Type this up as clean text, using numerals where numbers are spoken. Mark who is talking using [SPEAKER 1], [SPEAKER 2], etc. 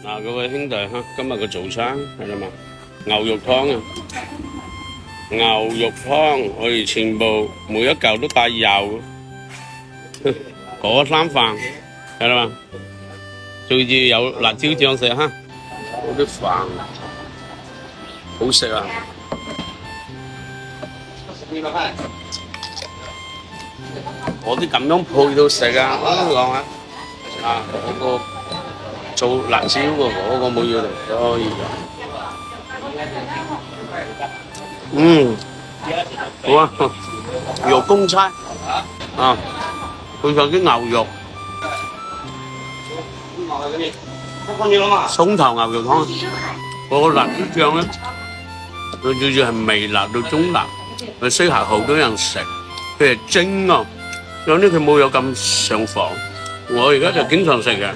[SPEAKER 1] 嗱，各位兄弟嚇，今日嘅早餐係啦嘛，牛肉湯啊，牛肉湯，我哋全部每一嚿都帶油，嗰餐飯係啦嘛，最住有辣椒醬食嚇，嗰啲飯好食啊！我啲咁樣配到食啊！我講啊，嗰個做辣椒嘅嗰個冇要嚟，可以好啊，肉公差啊，配上啲牛肉，葱頭牛肉湯，嗰個辣椒醬咧，佢最主要係微辣到中辣，佢適合好多人食，佢係蒸啊。有啲佢冇有咁上火，我而家就經常食嘅。